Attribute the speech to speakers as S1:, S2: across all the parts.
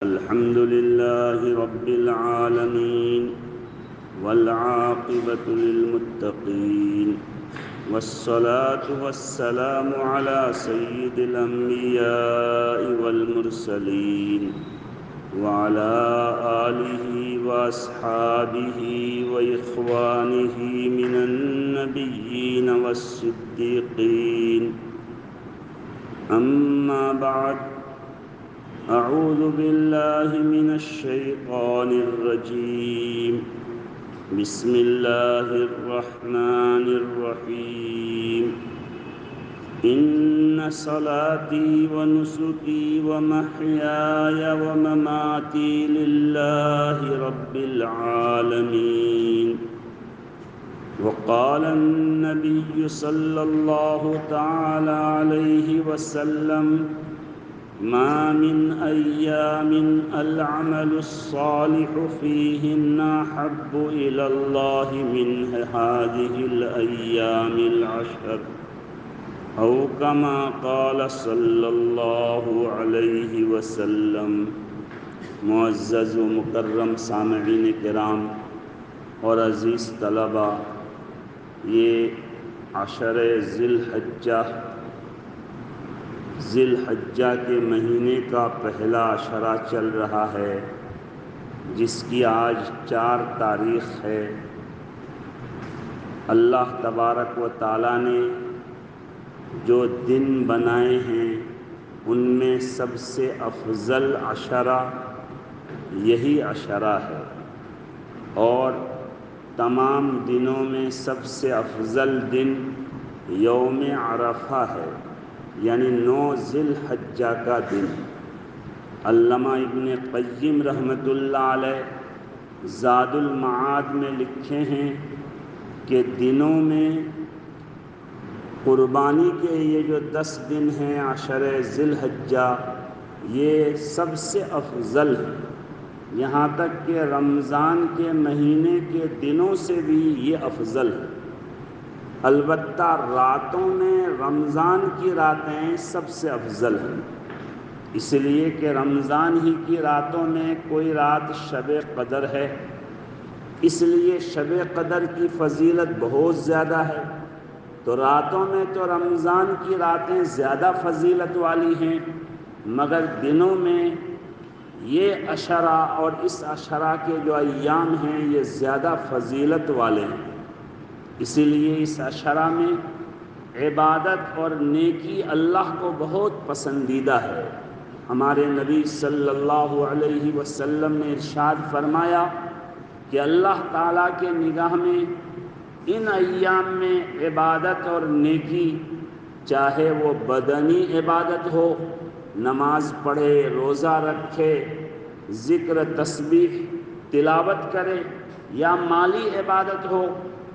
S1: الحمد لله رب العالمين والعاقبة للمتقين والصلاة والسلام على سيد الأنبياء والمرسلين وعلى آله وأصحابه وإخوانه من النبيين والصديقين. أما بعد، أعوذ بالله من الشيطان الرجيم. بسم الله الرحمن الرحيم. إن صلاتي ونسكي ومحياي ومماتي لله رب العالمين. وقال النبي صلى الله تعالى عليه وسلم: ما من أيام العمل الصالح فيهن أحب إلى الله من هذه الأيام العشر، أو كما قال صلی اللہ علیہ وسلم. معزز و مکرم سامعین کرام اور عزیز طلبہ، یہ عشر ذی الحجہ کے مہینے کا پہلا عشرہ چل رہا ہے، جس کی آج 4 تاریخ ہے. اللہ تبارک و تعالیٰ نے جو دن بنائے ہیں ان میں سب سے افضل عشرہ یہی عشرہ ہے، اور تمام دنوں میں سب سے افضل دن یوم عرفہ ہے، یعنی 9 ذی الحجہ کا دن. علامہ ابن قیم رحمۃ اللہ علیہ زاد المعاد میں لکھے ہیں کہ دنوں میں قربانی کے یہ جو 10 دن ہیں عشر ذی الحجہ، یہ سب سے افضل ہے. یہاں تک کہ رمضان کے مہینے کے دنوں سے بھی یہ افضل ہے. البتہ راتوں میں رمضان کی راتیں سب سے افضل ہیں، اس لیے کہ رمضان ہی کی راتوں میں کوئی رات شب قدر ہے، اس لیے شب قدر کی فضیلت بہت زیادہ ہے. تو راتوں میں تو رمضان کی راتیں زیادہ فضیلت والی ہیں، مگر دنوں میں یہ عشرہ اور اس عشرہ کے جو ایام ہیں یہ زیادہ فضیلت والے ہیں. اسی لیے اس عشرہ میں عبادت اور نیکی اللہ کو بہت پسندیدہ ہے. ہمارے نبی صلی اللہ علیہ وسلم نے ارشاد فرمایا کہ اللہ تعالیٰ کے نگاہ میں ان ایام میں عبادت اور نیکی، چاہے وہ بدنی عبادت ہو، نماز پڑھے، روزہ رکھے، ذکر تسبیح تلاوت کرے، یا مالی عبادت ہو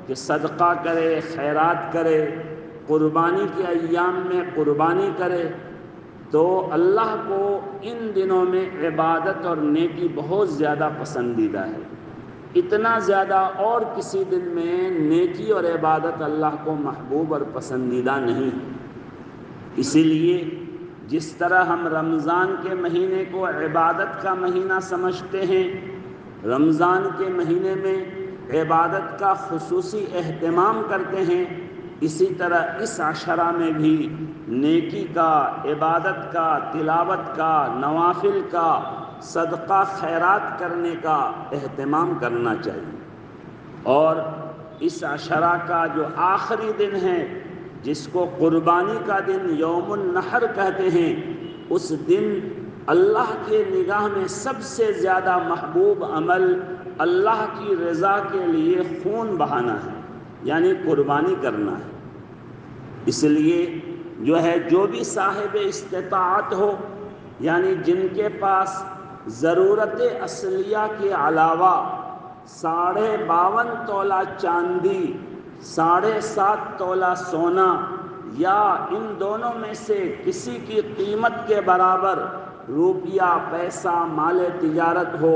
S1: کہ صدقہ کرے، خیرات کرے، قربانی کے ایام میں قربانی کرے، تو اللہ کو ان دنوں میں عبادت اور نیکی بہت زیادہ پسندیدہ ہے. اتنا زیادہ اور کسی دن میں نیکی اور عبادت اللہ کو محبوب اور پسندیدہ نہیں. اسی لیے جس طرح ہم رمضان کے مہینے کو عبادت کا مہینہ سمجھتے ہیں، رمضان کے مہینے میں عبادت کا خصوصی اہتمام کرتے ہیں، اسی طرح اس عشرہ میں بھی نیکی کا، عبادت کا، تلاوت کا، نوافل کا، صدقہ خیرات کرنے کا اہتمام کرنا چاہیے. اور اس عشرہ کا جو آخری دن ہے، جس کو قربانی کا دن یوم النحر کہتے ہیں، اس دن اللہ کے نگاہ میں سب سے زیادہ محبوب عمل اللہ کی رضا کے لیے خون بہانا ہے، یعنی قربانی کرنا ہے. اس لیے جو بھی صاحب استطاعت ہو، یعنی جن کے پاس ضرورت اصلیہ کے علاوہ 52.5 تولہ چاندی، 7.5 تولہ سونا، یا ان دونوں میں سے کسی کی قیمت کے برابر روپیہ، پیسہ، مال تجارت ہو،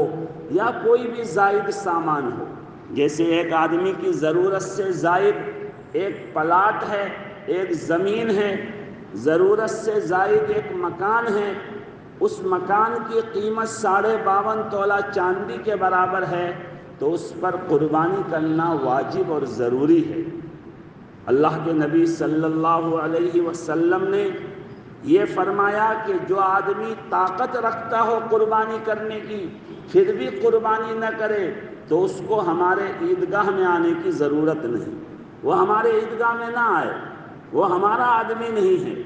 S1: یا کوئی بھی زائد سامان ہو. جیسے ایک آدمی کی ضرورت سے زائد ایک پلاٹ ہے، ایک زمین ہے، ضرورت سے زائد ایک مکان ہے، اس مکان کی قیمت 52.5 تولہ چاندی کے برابر ہے تو اس پر قربانی کرنا واجب اور ضروری ہے۔ اللہ کے نبی صلی اللہ علیہ وسلم نے یہ فرمایا کہ جو آدمی طاقت رکھتا ہو قربانی کرنے کی پھر بھی قربانی نہ کرے تو اس کو ہمارے عیدگاہ میں آنے کی ضرورت نہیں، وہ ہمارے عیدگاہ میں نہ آئے، وہ ہمارا آدمی نہیں ہے۔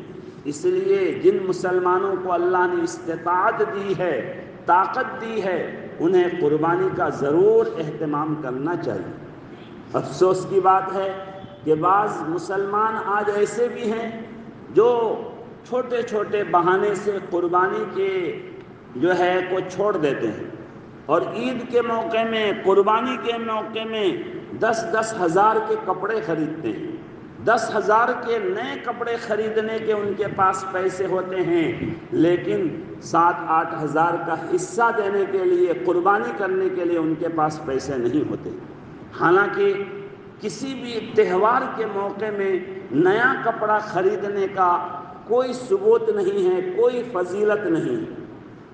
S1: اس لیے جن مسلمانوں کو اللہ نے استطاعت دی ہے، طاقت دی ہے، انہیں قربانی کا ضرور اہتمام کرنا چاہیے۔ افسوس کی بات ہے کہ بعض مسلمان آج ایسے بھی ہیں جو چھوٹے چھوٹے بہانے سے قربانی کے کو چھوڑ دیتے ہیں، اور عید کے موقع میں، قربانی کے موقع میں 10 ہزار کے کپڑے خریدتے ہیں، 10,000 کے نئے کپڑے خریدنے کے ان کے پاس پیسے ہوتے ہیں، لیکن 7-8 ہزار کا حصہ دینے کے لیے، قربانی کرنے کے لیے ان کے پاس پیسے نہیں ہوتے۔ حالانکہ کسی بھی تہوار کے موقع میں نیا کپڑا خریدنے کا کوئی ثبوت نہیں ہے، کوئی فضیلت نہیں ہے۔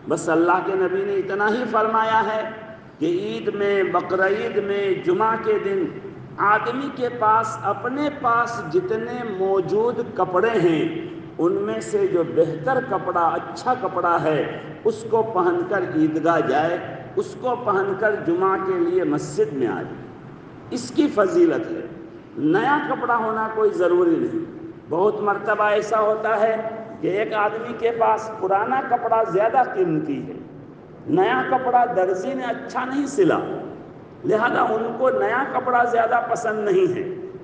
S1: بس اللہ کے نبی نے اتنا ہی فرمایا ہے کہ عید میں، بقرعید میں، جمعہ کے دن آدمی کے پاس، اپنے پاس جتنے موجود کپڑے ہیں ان میں سے جو بہتر کپڑا، اچھا کپڑا ہے، اس کو پہن کر عیدگاہ جائے، اس کو پہن کر جمعہ کے لیے مسجد میں آئے۔ اس کی فضیلت ہے۔ نیا کپڑا ہونا کوئی ضروری نہیں۔ بہت مرتبہ ایسا ہوتا ہے کہ ایک آدمی کے پاس پرانا کپڑا زیادہ قیمتی ہے، نیا کپڑا درزی نے اچھا نہیں سلا، لہذا ان کو نیا کپڑا زیادہ پسند نہیں ہے،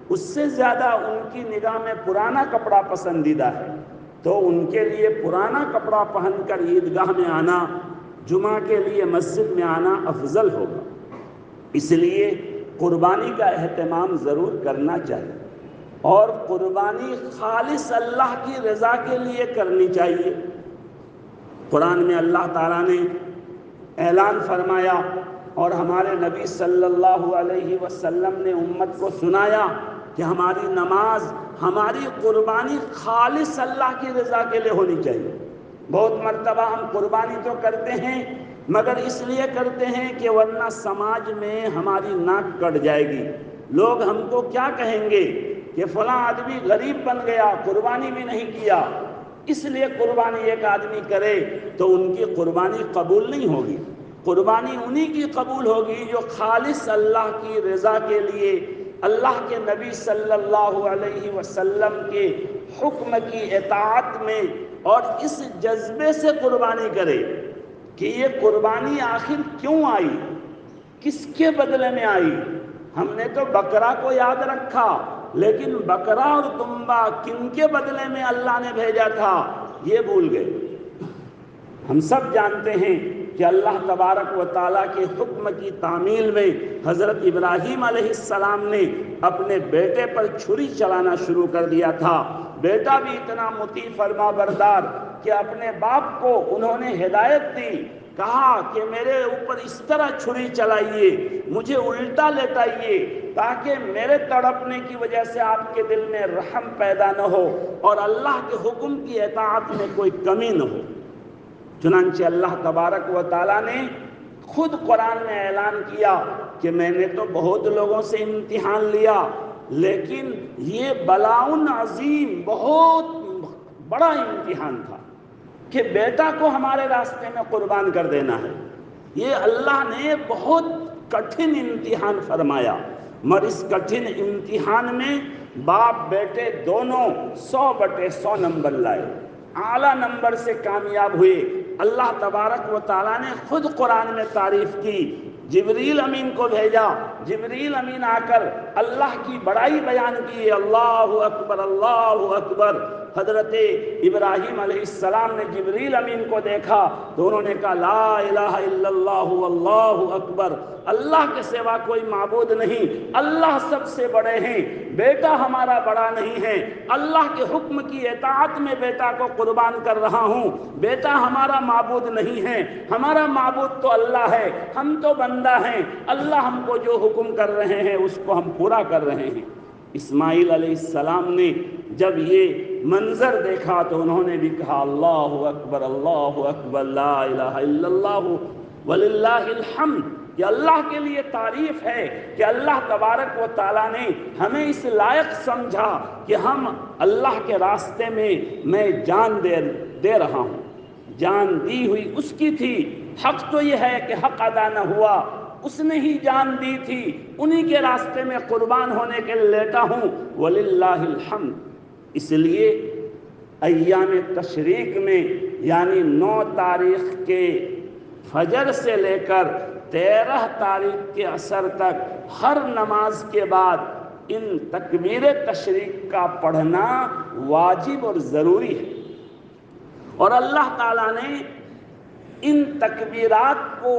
S1: اس سے زیادہ ان کی نگاہ میں پرانا کپڑا پسندیدہ ہے، تو ان کے لیے پرانا کپڑا پہن کر عیدگاہ میں آنا، جمعہ کے لیے مسجد میں آنا افضل ہوگا۔ اس لیے قربانی کا اہتمام ضرور کرنا چاہیے، اور قربانی خالص اللہ کی رضا کے لیے کرنی چاہیے۔ قرآن میں اللہ تعالیٰ نے اعلان فرمایا اور ہمارے نبی صلی اللہ علیہ وسلم نے امت کو سنایا کہ ہماری نماز، ہماری قربانی خالص اللہ کی رضا کے لیے ہونی چاہیے۔ بہت مرتبہ ہم قربانی تو کرتے ہیں مگر اس لیے کرتے ہیں کہ ورنہ سماج میں ہماری ناک کٹ جائے گی، لوگ ہم کو کیا کہیں گے کہ فلاں آدمی غریب بن گیا، قربانی بھی نہیں کیا۔ اس لیے قربانی ایک آدمی کرے تو ان کی قربانی قبول نہیں ہوگی۔ قربانی انہی کی قبول ہوگی جو خالص اللہ کی رضا کے لیے، اللہ کے نبی صلی اللہ علیہ وسلم کے حکم کی اطاعت میں اور اس جذبے سے قربانی کرے کہ یہ قربانی آخر کیوں آئی، کس کے بدلے میں آئی۔ ہم نے تو بکرا کو یاد رکھا، لیکن بکرا اور دمبا کن کے بدلے میں اللہ نے بھیجا تھا یہ بھول گئے۔ ہم سب جانتے ہیں کہ اللہ تبارک و تعالیٰ کے حکم کی تعمیل میں حضرت ابراہیم علیہ السلام نے اپنے بیٹے پر چھری چلانا شروع کر دیا تھا۔ بیٹا بھی اتنا مطیع فرما بردار کہ اپنے باپ کو انہوں نے ہدایت دی، کہا کہ میرے اوپر اس طرح چھری چلائیے، مجھے الٹا لٹائیے تاکہ میرے تڑپنے کی وجہ سے آپ کے دل میں رحم پیدا نہ ہو اور اللہ کے حکم کی اطاعت میں کوئی کمی نہ ہو۔ چنانچہ اللہ تبارک و تعالیٰ نے خود قرآن میں اعلان کیا کہ میں نے تو بہت لوگوں سے امتحان لیا، لیکن یہ بلاؤن عظیم، بہت بڑا امتحان تھا کہ بیٹا کو ہمارے راستے میں قربان کر دینا ہے۔ یہ اللہ نے بہت کٹھن امتحان فرمایا، مگر اس کٹھن امتحان میں باپ بیٹے دونوں 100/100 نمبر لائے، اعلیٰ نمبر سے کامیاب ہوئے۔ اللہ تبارک و تعالیٰ نے خود قرآن میں تعریف کی، جبریل امین کو بھیجا، جبریل امین آ کر اللہ کی بڑائی بیان کی، اللہ اکبر اللہ اکبر۔ حضرت ابراہیم علیہ السلام نے جبریل امین کو دیکھا تو انہوں نے کہا لا الہ الا اللہ واللہ اکبر، اللہ کے سوا کوئی معبود نہیں، اللہ سب سے بڑے ہیں، بیٹا ہمارا بڑا نہیں ہے، اللہ کے حکم کی اطاعت میں بیٹا کو قربان کر رہا ہوں، بیٹا ہمارا معبود نہیں ہے، ہمارا معبود تو اللہ ہے، ہم تو بندہ ہیں، اللہ ہم کو جو حکم کر رہے ہیں اس کو ہم پورا کر رہے ہیں۔ اسماعیل علیہ السلام نے جب یہ منظر دیکھا تو انہوں نے بھی کہا اللہ اکبر لا الہ الا اللہ وللہ الحمد، کہ اللہ کے لیے تعریف ہے کہ اللہ تبارک و تعالیٰ نے ہمیں اس لائق سمجھا کہ ہم اللہ کے راستے میں جان دے رہا ہوں۔ جان دی ہوئی اس کی تھی، حق تو یہ ہے کہ حق ادا نہ ہوا، اس نے ہی جان دی تھی، انہی کے راستے میں قربان ہونے کے لیتا ہوں، وللہ الحمد۔ اس لیے ایام تشریق میں یعنی 9 تاریخ کے فجر سے لے کر 13 تاریخ کے عصر تک ہر نماز کے بعد ان تکبیر تشریق کا پڑھنا واجب اور ضروری ہے، اور اللہ تعالیٰ نے ان تکبیرات کو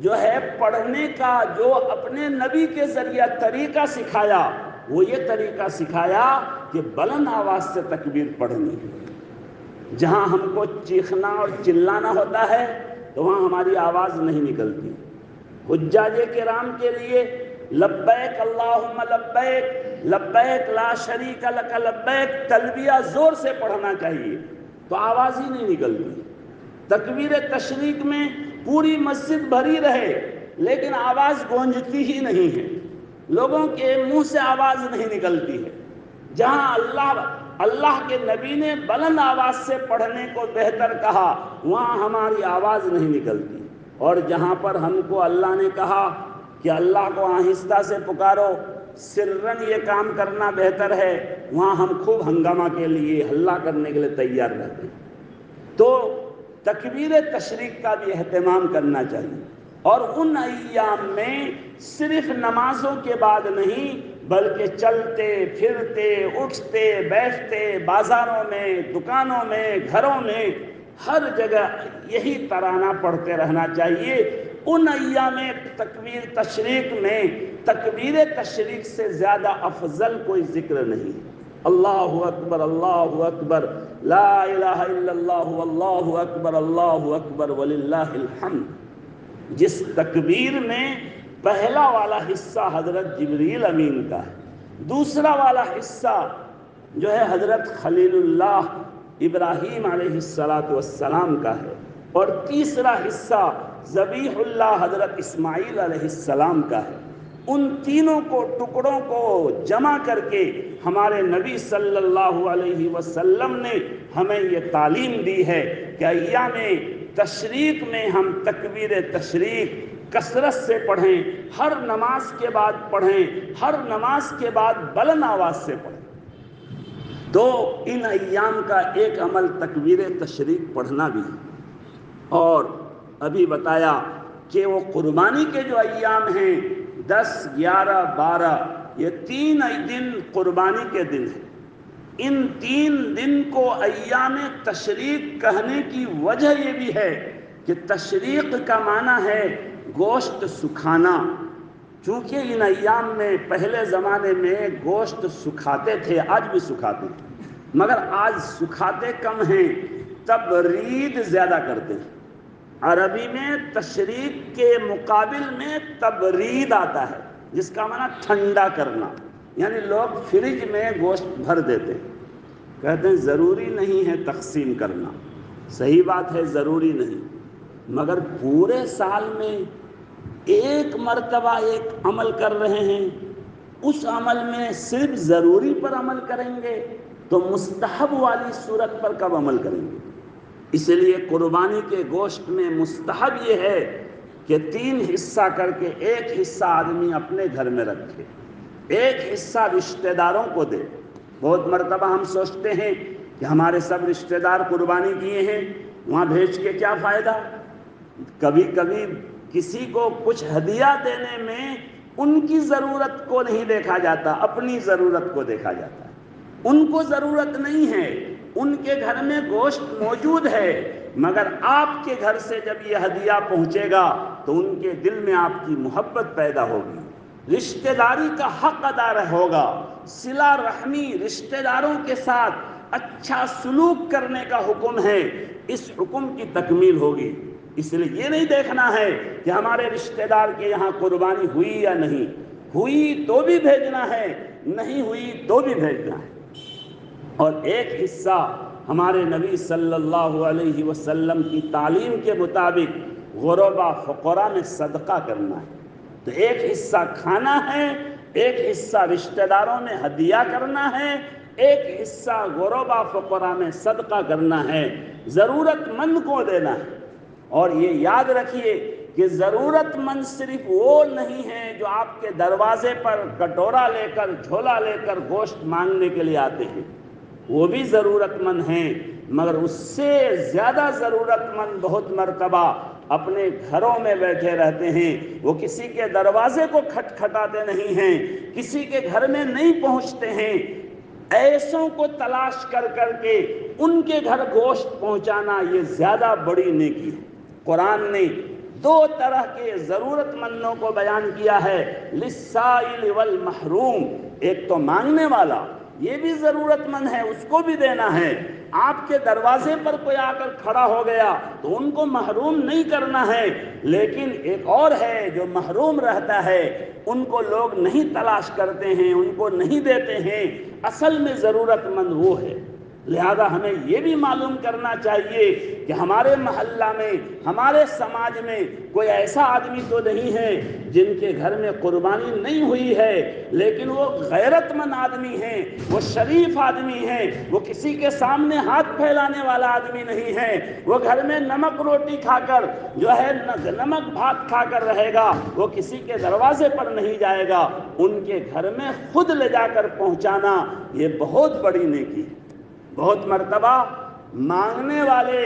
S1: جو ہے پڑھنے کا جو اپنے نبی کے ذریعہ طریقہ سکھایا، وہ یہ طریقہ سکھایا کہ بلند آواز سے تکبیر پڑھنی ہے۔ جہاں ہم کو چیخنا اور چلانا ہوتا ہے تو وہاں ہماری آواز نہیں نکلتی۔ حجاج کرام کے لیے لبیک اللہم لبیک لبیک لا شریک لک لبیک تلبیہ زور سے پڑھنا چاہیے، تو آواز ہی نہیں نکلتی۔ تکبیر تشریق میں پوری مسجد بھری رہے لیکن آواز گونجتی ہی نہیں ہے، لوگوں کے منہ سے آواز نہیں نکلتی ہے۔ جہاں اللہ کے نبی نے بلند آواز سے پڑھنے کو بہتر کہا، وہاں ہماری آواز نہیں نکلتی، اور جہاں پر ہم کو اللہ نے کہا کہ اللہ کو آہستہ سے پکارو، سرن یہ کام کرنا بہتر ہے، وہاں ہم خوب ہنگامہ کے لیے ہلہ کرنے کے لیے تیار رہتے ہیں۔ تو تکبیر تشریق کا بھی اہتمام کرنا چاہیے، اور ان ایام میں صرف نمازوں کے بعد نہیں بلکہ چلتے پھرتے اٹھتے بیٹھتے بازاروں میں دکانوں میں گھروں میں ہر جگہ یہی ترانہ پڑھتے رہنا چاہیے۔ ان ایام تکبیر تشریق میں تکبیر تشریق سے زیادہ افضل کوئی ذکر نہیں۔ اللہ اکبر لا الہ الا اللہ واللہ اکبر وللہ الحمد۔ جس تکبیر میں پہلا والا حصہ حضرت جبریل امین کا ہے، دوسرا والا حصہ جو ہے حضرت خلیل اللہ ابراہیم علیہ السلام کا ہے، اور تیسرا حصہ ذبیح اللہ حضرت اسماعیل علیہ السلام کا ہے۔ ان تینوں کو ٹکڑوں کو جمع کر کے ہمارے نبی صلی اللہ علیہ وسلم نے ہمیں یہ تعلیم دی ہے کہ ایام تشریق میں ہم تکبیر تشریق کثرت سے پڑھیں، ہر نماز کے بعد پڑھیں، ہر نماز کے بعد بلند آواز سے پڑھیں۔ تو ان ایام کا ایک عمل تکبیر تشریق پڑھنا بھی ہے، اور ابھی بتایا کہ وہ قربانی کے جو ایام ہیں 10، 11، 12، یہ 3 دن قربانی کے دن ہیں۔ ان 3 دن کو ایام تشریق کہنے کی وجہ یہ بھی ہے کہ تشریق کا معنی ہے گوشت سکھانا، چونکہ ان ایام میں پہلے زمانے میں گوشت سکھاتے تھے، آج بھی سکھاتے ہیں، مگر آج سکھاتے کم ہیں، تبرید زیادہ کرتے ہیں۔ عربی میں تشریق کے مقابل میں تبرید آتا ہے، جس کا معنی ٹھنڈا کرنا، یعنی لوگ فریج میں گوشت بھر دیتے ہیں، کہتے ہیں ضروری نہیں ہے تقسیم کرنا۔ صحیح بات ہے، ضروری نہیں، مگر پورے سال میں ایک مرتبہ ایک عمل کر رہے ہیں، اس عمل میں صرف ضروری پر عمل کریں گے تو مستحب والی صورت پر کب عمل کریں گے؟ اس لیے قربانی کے گوشت میں مستحب یہ ہے کہ 3 حصہ کر کے ایک حصہ آدمی اپنے گھر میں رکھے، ایک حصہ رشتہ داروں کو دے۔ بہت مرتبہ ہم سوچتے ہیں کہ ہمارے سب رشتہ دار قربانی کیے ہیں، وہاں بھیج کے کیا فائدہ؟ کبھی کبھی کسی کو کچھ ہدیہ دینے میں ان کی ضرورت کو نہیں دیکھا جاتا، اپنی ضرورت کو دیکھا جاتا ہے۔ ان کو ضرورت نہیں ہے، ان کے گھر میں گوشت موجود ہے، مگر آپ کے گھر سے جب یہ ہدیہ پہنچے گا تو ان کے دل میں آپ کی محبت پیدا ہوگی، رشتہ داری کا حق ادا ہوگا، صلہ رحمی، رشتہ داروں کے ساتھ اچھا سلوک کرنے کا حکم ہے، اس حکم کی تکمیل ہوگی۔ اس لیے یہ نہیں دیکھنا ہے کہ ہمارے رشتہ دار کے یہاں قربانی ہوئی یا نہیں ہوئی، تو بھی بھیجنا ہے، نہیں ہوئی تو بھی بھیجنا ہے۔ اور ایک حصہ ہمارے نبی صلی اللہ علیہ وسلم کی تعلیم کے مطابق غربا فقراء میں صدقہ کرنا ہے۔ تو ایک حصہ کھانا ہے، ایک حصہ رشتہ داروں میں ہدیہ کرنا ہے، ایک حصہ غربا فقراء میں صدقہ کرنا ہے، ضرورت مند کو دینا ہے۔ اور یہ یاد رکھیے کہ ضرورت مند صرف وہ نہیں ہیں جو آپ کے دروازے پر کٹورا لے کر جھولا لے کر گوشت مانگنے کے لیے آتے ہیں، وہ بھی ضرورت مند ہیں، مگر اس سے زیادہ ضرورت مند بہت مرتبہ اپنے گھروں میں بیٹھے رہتے ہیں۔ وہ کسی کے دروازے کو کھٹکھٹاتے نہیں ہیں، کسی کے گھر میں نہیں پہنچتے ہیں۔ ایسوں کو تلاش کر کر کے ان کے گھر گوشت پہنچانا یہ زیادہ بڑی نیکی ہے۔ قرآن نے دو طرح کے ضرورت مندوں کو بیان کیا ہے، للسائل والمحروم۔ ایک تو مانگنے والا، یہ بھی ضرورت مند ہے، اس کو بھی دینا ہے۔ آپ کے دروازے پر کوئی آ کر کھڑا ہو گیا تو ان کو محروم نہیں کرنا ہے، لیکن ایک اور ہے جو محروم رہتا ہے، ان کو لوگ نہیں تلاش کرتے ہیں، ان کو نہیں دیتے ہیں۔ اصل میں ضرورت مند وہ ہے۔ لہذا ہمیں یہ بھی معلوم کرنا چاہیے کہ ہمارے محلہ میں، ہمارے سماج میں کوئی ایسا آدمی تو نہیں ہے جن کے گھر میں قربانی نہیں ہوئی ہے، لیکن وہ غیرت مند آدمی ہیں، وہ شریف آدمی ہیں، وہ کسی کے سامنے ہاتھ پھیلانے والا آدمی نہیں ہے، وہ گھر میں نمک روٹی کھا کر جو ہے نمک بھات کھا کر رہے گا، وہ کسی کے دروازے پر نہیں جائے گا۔ ان کے گھر میں خود لے جا کر پہنچانا یہ بہت بڑی نیکی ہے۔ بہت مرتبہ مانگنے والے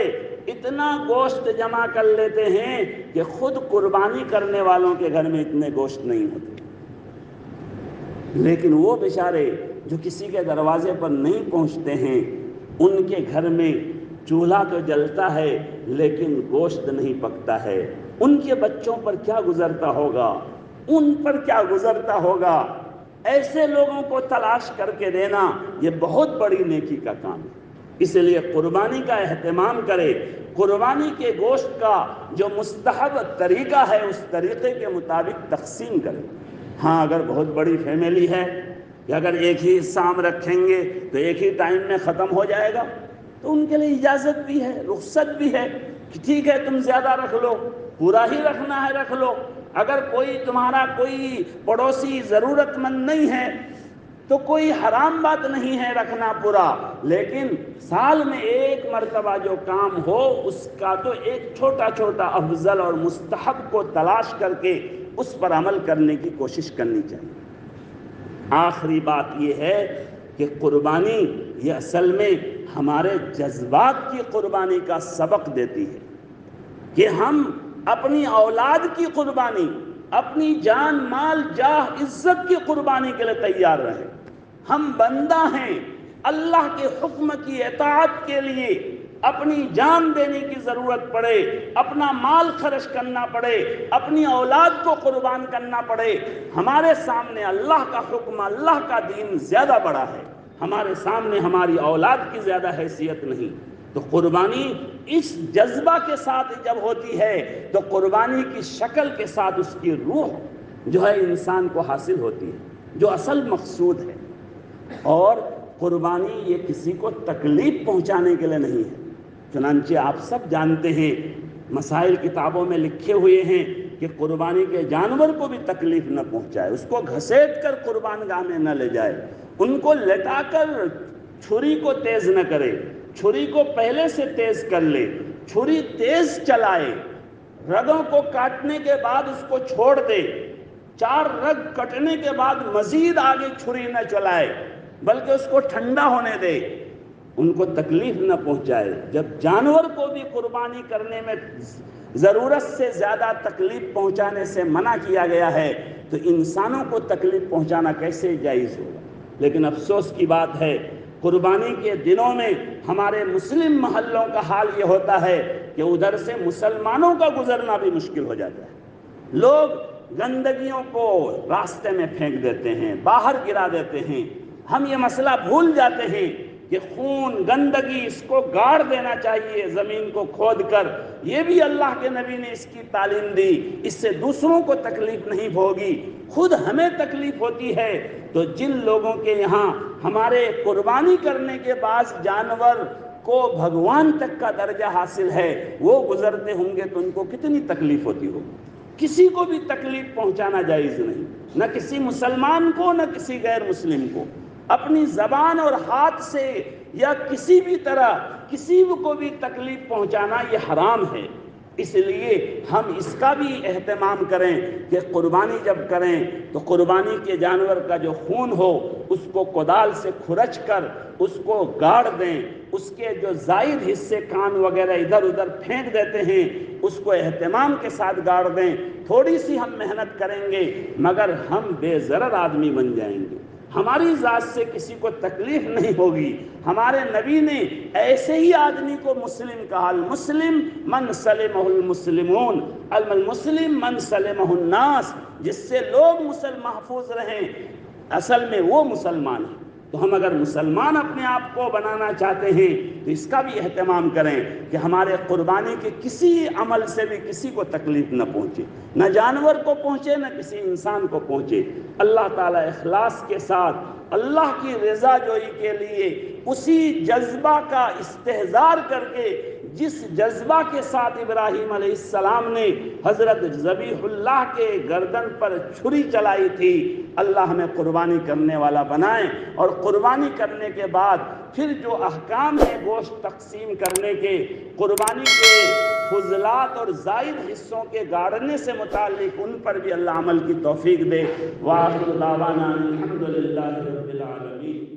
S1: اتنا گوشت جمع کر لیتے ہیں کہ خود قربانی کرنے والوں کے گھر میں اتنے گوشت نہیں ہوتے، لیکن وہ بیچارے جو کسی کے دروازے پر نہیں پہنچتے ہیں، ان کے گھر میں چولہا تو جلتا ہے لیکن گوشت نہیں پکتا ہے۔ ان کے بچوں پر کیا گزرتا ہوگا، ان پر کیا گزرتا ہوگا۔ ایسے لوگوں کو تلاش کر کے دینا یہ بہت بڑی نیکی کا کام ہے۔ اس لیے قربانی کا اہتمام کرے، قربانی کے گوشت کا جو مستحب طریقہ ہے اس طریقے کے مطابق تقسیم کرے۔ ہاں اگر بہت بڑی فیملی ہے کہ اگر ایک ہی حصہ ہم رکھیں گے تو ایک ہی ٹائم میں ختم ہو جائے گا، تو ان کے لیے اجازت بھی ہے، رخصت بھی ہے کہ ٹھیک ہے تم زیادہ رکھ لو، پورا ہی رکھنا ہے رکھ لو۔ اگر کوئی تمہارا کوئی پڑوسی ضرورت مند نہیں ہے تو کوئی حرام بات نہیں ہے رکھنا پورا، لیکن سال میں ایک مرتبہ جو کام ہو اس کا تو ایک چھوٹا چھوٹا افضل اور مستحب کو تلاش کر کے اس پر عمل کرنے کی کوشش کرنی چاہیے۔ آخری بات یہ ہے کہ قربانی یہ اصل میں ہمارے جذبات کی قربانی کا سبق دیتی ہے کہ ہم اپنی اولاد کی قربانی، اپنی جان مال جاہ عزت کی قربانی کے لیے تیار رہیں۔ ہم بندہ ہیں، اللہ کے حکم کی اطاعت کے لیے اپنی جان دینے کی ضرورت پڑے، اپنا مال خرچ کرنا پڑے، اپنی اولاد کو قربان کرنا پڑے، ہمارے سامنے اللہ کا حکم، اللہ کا دین زیادہ بڑا ہے، ہمارے سامنے ہماری اولاد کی زیادہ حیثیت نہیں۔ تو قربانی اس جذبہ کے ساتھ جب ہوتی ہے تو قربانی کی شکل کے ساتھ اس کی روح جو ہے انسان کو حاصل ہوتی ہے، جو اصل مقصود ہے۔ اور قربانی یہ کسی کو تکلیف پہنچانے کے لیے نہیں ہے، چنانچہ آپ سب جانتے ہیں مسائل کتابوں میں لکھے ہوئے ہیں کہ قربانی کے جانور کو بھی تکلیف نہ پہنچائے، اس کو گھسیٹ کر قربان گاہ میں نہ لے جائے، ان کو لٹا کر چھری کو تیز نہ کرے، چھری کو پہلے سے تیز کر لے، چھری تیز چلائے، رگوں کو کاٹنے کے بعد اس کو چھوڑ دے، 4 رگ کٹنے کے بعد مزید آگے چھری نہ چلائے بلکہ اس کو ٹھنڈا ہونے دے، ان کو تکلیف نہ پہنچائے۔ جب جانور کو بھی قربانی کرنے میں ضرورت سے زیادہ تکلیف پہنچانے سے منع کیا گیا ہے تو انسانوں کو تکلیف پہنچانا کیسے جائز ہوگا؟ لیکن افسوس کی بات ہے قربانی کے دنوں میں ہمارے مسلم محلوں کا حال یہ ہوتا ہے کہ ادھر سے مسلمانوں کا گزرنا بھی مشکل ہو جاتا ہے۔ لوگ گندگیوں کو راستے میں پھینک دیتے ہیں، باہر گرا دیتے ہیں۔ ہم یہ مسئلہ بھول جاتے ہیں کہ خون گندگی اس کو گاڑ دینا چاہیے زمین کو کھود کر، یہ بھی اللہ کے نبی نے اس کی تعلیم دی۔ اس سے دوسروں کو تکلیف نہیں ہوگی، خود ہمیں تکلیف ہوتی ہے۔ تو جن لوگوں کے یہاں ہمارے قربانی کرنے کے بعد جانور کو بھگوان تک کا درجہ حاصل ہے، وہ گزرتے ہوں گے تو ان کو کتنی تکلیف ہوتی ہوگی۔ کسی کو بھی تکلیف پہنچانا جائز نہیں، نہ کسی مسلمان کو نہ کسی غیر مسلم کو۔ اپنی زبان اور ہاتھ سے یا کسی بھی طرح کسی کو بھی تکلیف پہنچانا یہ حرام ہے۔ اس لیے ہم اس کا بھی اہتمام کریں کہ قربانی جب کریں تو قربانی کے جانور کا جو خون ہو اس کو کودال سے کھرچ کر اس کو گاڑ دیں، اس کے جو زائد حصے کان وغیرہ ادھر ادھر پھینک دیتے ہیں اس کو اہتمام کے ساتھ گاڑ دیں۔ تھوڑی سی ہم محنت کریں گے مگر ہم بے ضرر آدمی بن جائیں گے، ہماری ذات سے کسی کو تکلیف نہیں ہوگی۔ ہمارے نبی نے ایسے ہی آدمی کو مسلم کہا، المسلم من سلمہ المسلمون، المسلم من سلمہ الناس، جس سے لوگ محفوظ رہیں، اصل میں وہ مسلمان ہے۔ تو ہم اگر مسلمان اپنے آپ کو بنانا چاہتے ہیں تو اس کا بھی اہتمام کریں کہ ہمارے قربانی کے کسی عمل سے بھی کسی کو تکلیف نہ پہنچے، نہ جانور کو پہنچے نہ کسی انسان کو پہنچے۔ اللہ تعالیٰ اخلاص کے ساتھ اللہ کی رضا جوئی کے لیے اسی جذبہ کا استحضار کر کے جس جذبہ کے ساتھ ابراہیم علیہ السلام نے حضرت ذبیح اللہ کے گردن پر چھری چلائی تھی، اللہ ہمیں قربانی کرنے والا بنائے، اور قربانی کرنے کے بعد پھر جو احکام ہیں گوشت تقسیم کرنے کے، قربانی کے فضلات اور زائد حصوں کے گاڑنے سے متعلق، ان پر بھی اللہ عمل کی توفیق دے۔ وآخر دعوانا الحمدللہ رب العالمین۔